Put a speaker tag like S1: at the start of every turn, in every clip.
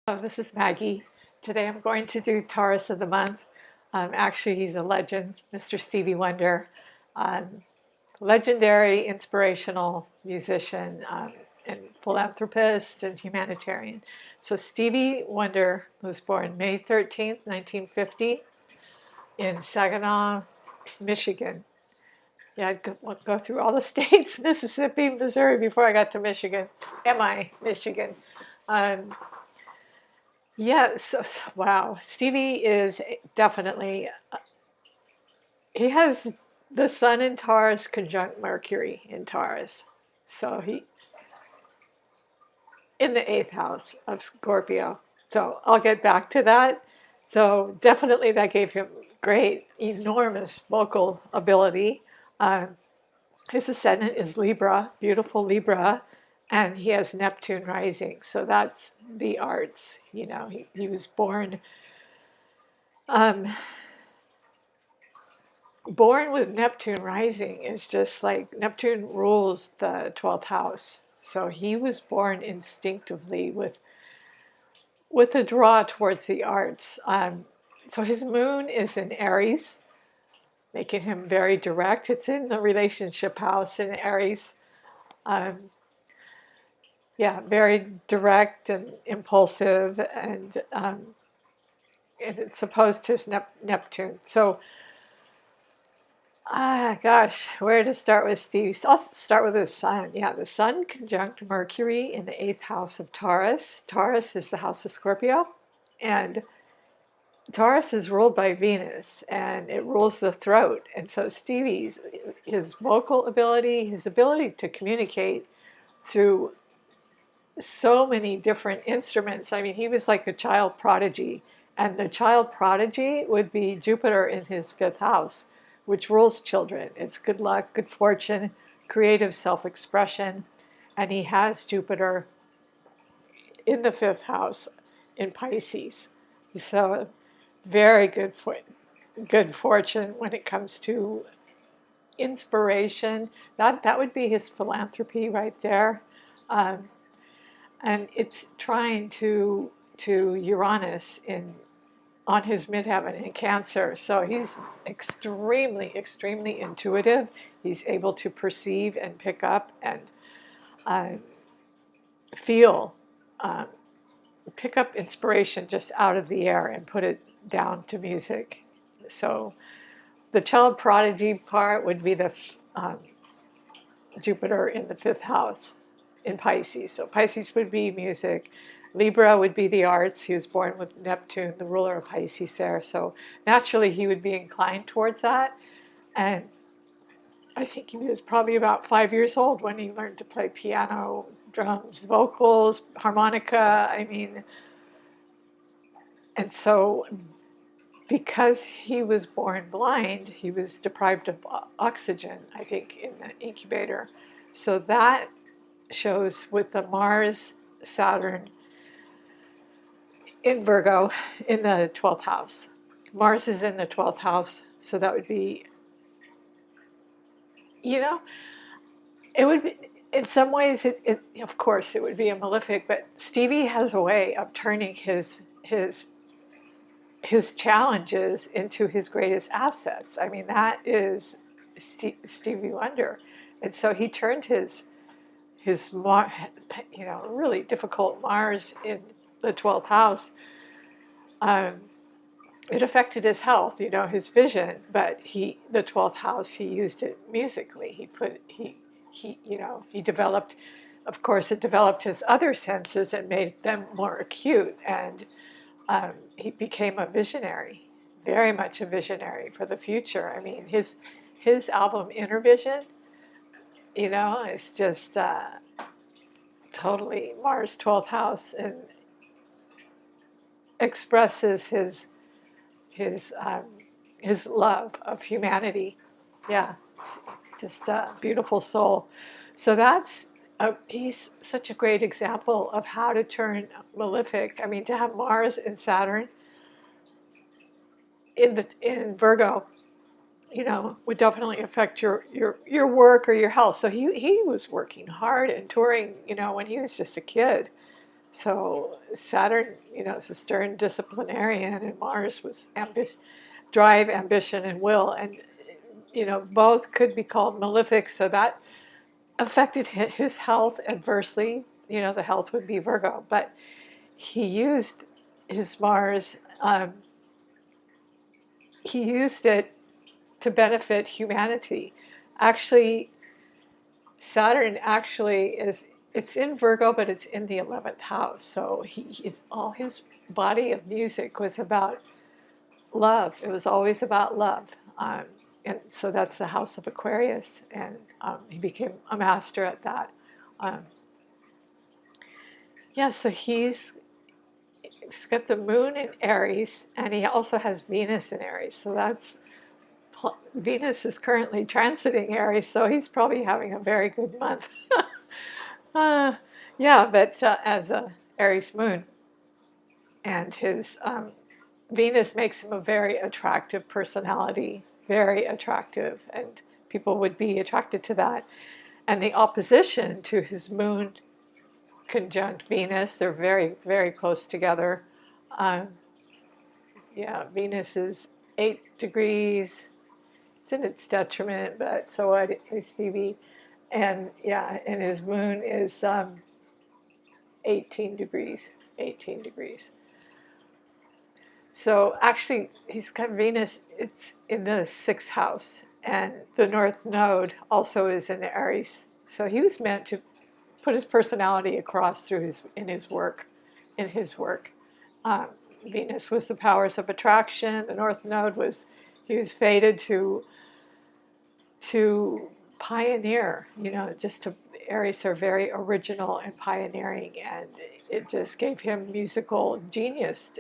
S1: This is Maggie. Today I'm going to do Taurus of the month. Actually, he's a legend, Mr. Stevie Wonder, um, legendary, inspirational musician, and philanthropist and humanitarian. So Stevie Wonder was born May 13th, 1950 in Saginaw, Michigan. Yeah, I'd go through all the states, Mississippi, Missouri, before I got to Michigan, Michigan. Um, Yeah, wow. Stevie is definitely, he has the Sun in Taurus conjunct Mercury in Taurus. So he, in the eighth house of Scorpio. So I'll get back to that. So definitely that gave him great, enormous vocal ability. Um, his ascendant is Libra, beautiful Libra, and he has Neptune rising. So that's the arts. He was um, born with Neptune rising is just like Neptune rules the 12th house. So he was born instinctively with a draw towards the arts. So his moon is in Aries, making him very direct. It's in the relationship house in Aries. Um, yeah, very direct and impulsive, and it's opposed to his Neptune. So gosh, where to start with Steve? So I'll start with the sun. Yeah, the sun conjunct Mercury in the eighth house of Taurus. Taurus is the house of Scorpio, and Taurus is ruled by Venus, and it rules the throat. And so Stevie's, his vocal ability, his ability to communicate through so many different instruments. I mean, he was like a child prodigy, and the child prodigy would be Jupiter in his fifth house, which rules children. It's good luck, good fortune, creative self expression, and he has Jupiter in the fifth house in Pisces. So, very good fortune when it comes to inspiration. That would be his philanthropy right there. Um, and it's trying to Uranus in on his midheaven in Cancer. So he's extremely intuitive. He's able to perceive and pick up and uh, feel, um, pick up inspiration just out of the air and put it down to music. So the child prodigy part would be the um, Jupiter in the fifth house in Pisces. So Pisces would be music. Libra would be the arts. He was born with Neptune, the ruler of Pisces there. So naturally he would be inclined towards that. And I think he was probably about 5 years old when he learned to play piano, drums, vocals, harmonica. I mean, and so because he was born blind, he was deprived of oxygen, I think, in the incubator. So that shows with the Mars Saturn in Virgo in the 12th house. Mars is in the 12th house, so that would be, you know, it would be, in some ways, of course, it would be a malefic, but Stevie has a way of turning his challenges into his greatest assets. I mean, that is Stevie Wonder. And so he turned his really difficult Mars in the 12th house. Um, it affected his health, his vision, but the 12th house, he used it musically. He developed, of course, it developed his other senses and made them more acute. And he became a visionary, very much a visionary for the future. I mean, his album Inner Vision, it's just totally Mars 12th house and expresses his um, his love of humanity. Yeah, just a beautiful soul. So he's such a great example of how to turn malefic. I mean, to have Mars and Saturn in Virgo, would definitely affect your work or your health. So he was working hard and touring, when he was just a kid. So Saturn, is a stern disciplinarian, and Mars was drive, ambition, and will. And, both could be called malefic. So that affected his health adversely. The health would be Virgo. But he used his Mars, he used it to benefit humanity. Actually, Saturn actually it's in Virgo, but it's in the 11th house. So all his body of music was about love. It was always about love. And so that's the house of Aquarius. And he became a master at that. Um, yeah, so he's got the moon in Aries, and he also has Venus in Aries. So Venus is currently transiting Aries, so he's probably having a very good month. uh, yeah, but as a Aries moon, and his Venus makes him a very attractive personality, very attractive, and people would be attracted to that. And the opposition to his moon conjunct Venus, they're very, very close together. Um, yeah, Venus is 8 degrees. It's in its detriment, but so what is Stevie? And yeah, and his moon is 18 degrees. 18 degrees. So actually, he's got Venus, it's in the 6th house, and the North Node also is in Aries. So he was meant to put his personality across through his work. Um, Venus was the powers of attraction. The North Node he was fated to pioneer. Aries are very original and pioneering, and it just gave him musical genius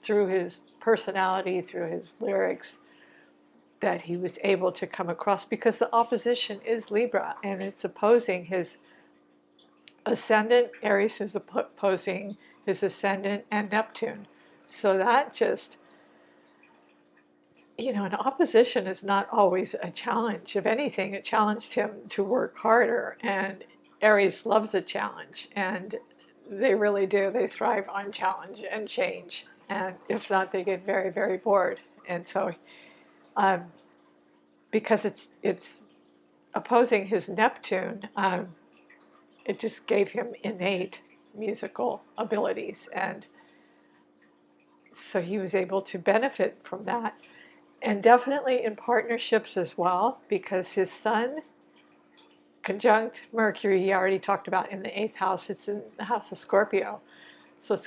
S1: through his personality, through his lyrics, that he was able to come across, because the opposition is Libra, and it's opposing his ascendant. Aries is opposing his ascendant and Neptune. So that just, an opposition is not always a challenge. If anything, it challenged him to work harder, and Aries loves a challenge, and they really do. They thrive on challenge and change, and if not, they get very, very bored. And so, because it's opposing his Neptune, it just gave him innate musical abilities, and so he was able to benefit from that. And definitely in partnerships as well, because his sun conjunct Mercury, he already talked about in the 8th house. It's in the house of Scorpio. So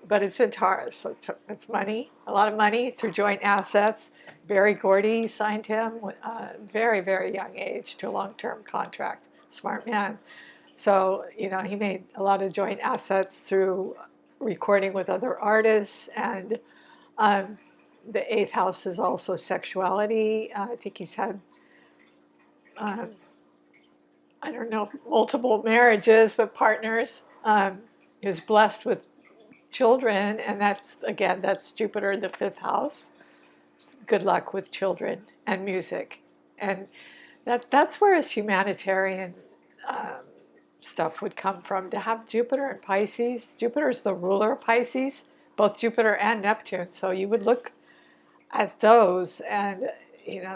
S1: but it's in Taurus, so it's money, a lot of money through joint assets. Barry Gordy signed him at a very, very young age to a long-term contract. Smart man. So, he made a lot of joint assets through recording with other artists. And the 8th house is also sexuality. I think he's had, I don't know, multiple marriages with partners. He was blessed with children, and that's Jupiter in the 5th house. Good luck with children and music. And that's where his humanitarian stuff would come from, to have Jupiter in Pisces. Jupiter is the ruler of Pisces, both Jupiter and Neptune. So you would look at those and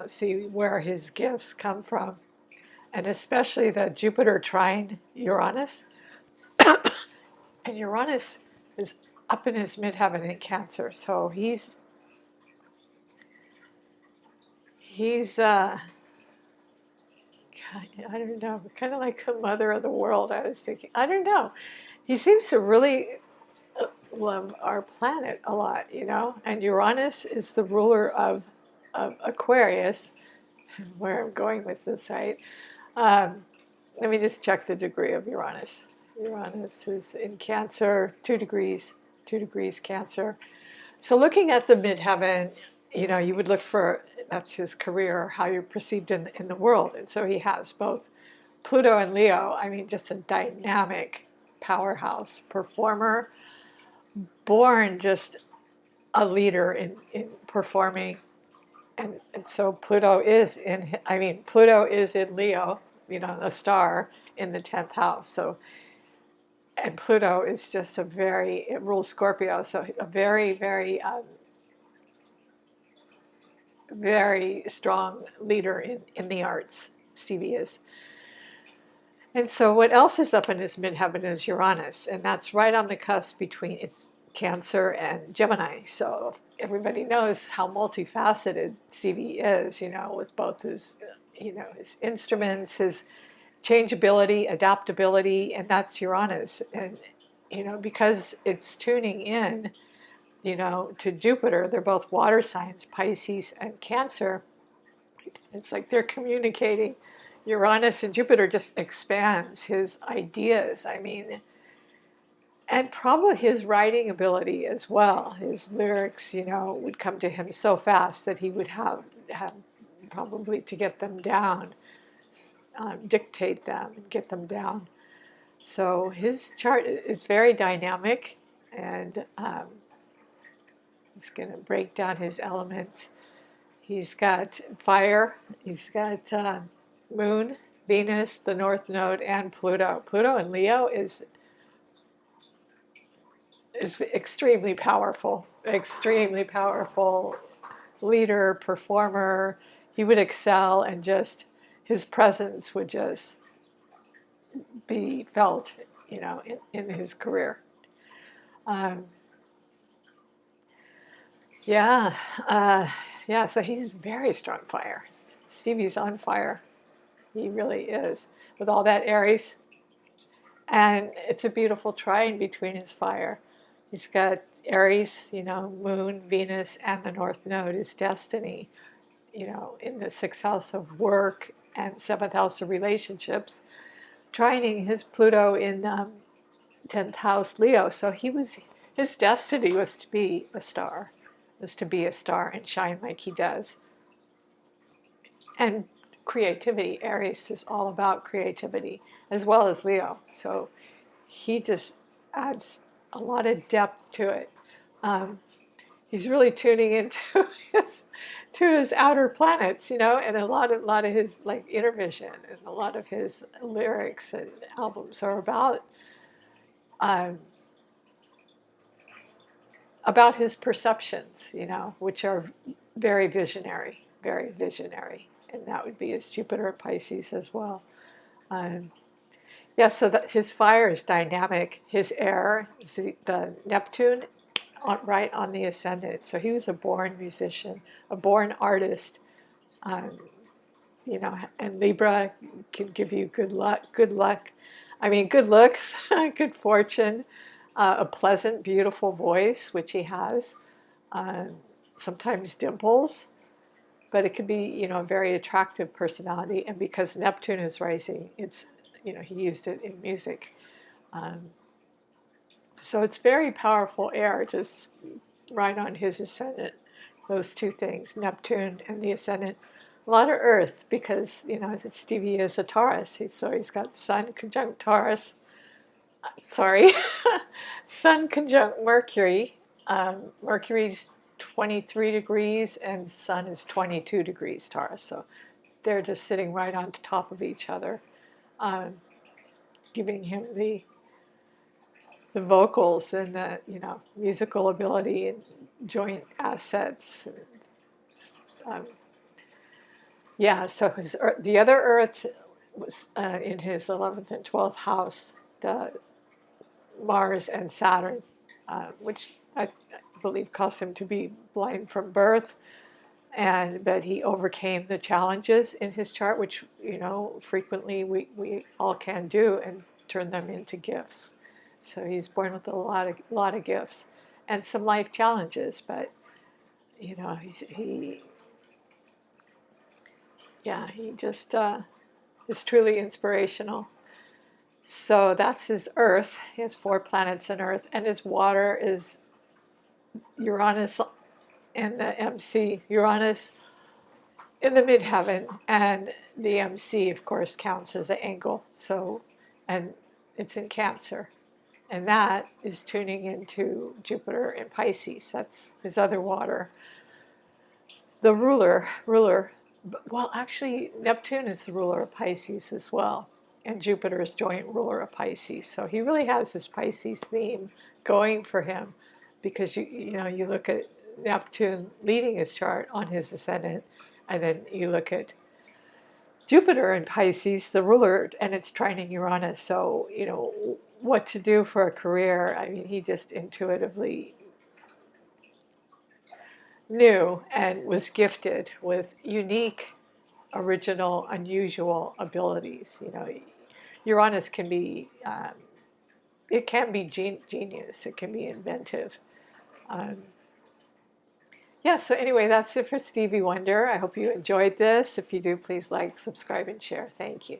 S1: see where his gifts come from, and especially the Jupiter trine Uranus. And Uranus is up in his midheaven in Cancer, so he's I don't know, kind of like the mother of the world. I was thinking, I don't know, he seems to really love our planet a lot, and Uranus is the ruler of Aquarius, where I'm going with this, right? Let me just check the degree of Uranus. Uranus is in Cancer, 2 degrees Cancer. So looking at the midheaven, you would look for, that's his career, how you're perceived in the world. And so he has both Pluto and Leo. I mean, just a dynamic powerhouse performer, born just a leader in performing. And so Pluto is in Leo, the star in the 10th house. So And Pluto is just it rules Scorpio, so a very, very, very strong leader in the arts, Stevie is. And so what else is up in his midheaven is Uranus, and that's right on the cusp between its Cancer and Gemini. So everybody knows how multifaceted Stevie is, with both his, his instruments, his changeability, adaptability, and that's Uranus. And, because it's tuning in, to Jupiter, they're both water signs, Pisces and Cancer. It's like they're communicating. Uranus and Jupiter just expands his ideas. I mean, and probably his writing ability as well. His lyrics, would come to him so fast that he would have probably to get them down, dictate them and get them down. So his chart is very dynamic, and he's going to break down his elements. He's got fire, he's got moon, Venus, the North Node, and Pluto. Pluto in Leo is extremely powerful leader, performer. He would excel, and just his presence would just be felt, in his career. Yeah, yeah. So he's very strong fire. Stevie's on fire. He really is, with all that Aries, and it's a beautiful trine between his fire. He's got Aries, Moon, Venus, and the North Node is destiny, in the sixth house of work and seventh house of relationships, trining his Pluto in 10th house Leo. So his destiny was to be a star, and shine like he does. And creativity, Aries is all about creativity, as well as Leo. So he just adds a lot of depth to it. He's really tuning into his outer planets, and a lot of his like inner vision, and a lot of his lyrics and albums are about his perceptions, which are very visionary, and that would be his Jupiter and Pisces as well. Yeah, so that his fire is dynamic. His air is the Neptune, right on the ascendant. So he was a born musician, a born artist. And Libra can give you good luck. I mean, good looks, good fortune, a pleasant, beautiful voice, which he has. Sometimes dimples, but it could be, a very attractive personality. And because Neptune is rising, it's, he used it in music. So it's very powerful air, just right on his ascendant. Those two things, Neptune and the ascendant. A lot of Earth, because, Stevie is a Taurus. So he's got Sun conjunct Taurus. Sorry. Sun conjunct Mercury. Mercury's 23 degrees and Sun is 22 degrees Taurus. So they're just sitting right on top of each other, giving him the vocals and the musical ability and joint assets. Yeah, so the other Earth was in his 11th and 12th house, the Mars and Saturn, which I believe caused him to be blind from birth. But he overcame the challenges in his chart, which frequently we all can do, and turn them into gifts. So he's born with a lot of gifts and some life challenges, but he just is truly inspirational. So that's his Earth. He has 4 planets on Earth, and his water is Uranus and the MC. Uranus in the midheaven, and the MC, of course, counts as an angle. So, and it's in Cancer. And that is tuning into Jupiter and Pisces. That's his other water. The ruler, well, actually, Neptune is the ruler of Pisces as well. and Jupiter is joint ruler of Pisces. So he really has this Pisces theme going for him, because you look at Neptune leading his chart on his ascendant, and then you look at Jupiter in Pisces, the ruler, and it's trining Uranus. So what to do for a career. I mean, he just intuitively knew and was gifted with unique, original, unusual abilities. Uranus can be, it can be genius. It can be inventive. Um, yeah, so anyway, that's it for Stevie Wonder. I hope you enjoyed this. If you do, please like, subscribe, and share. Thank you.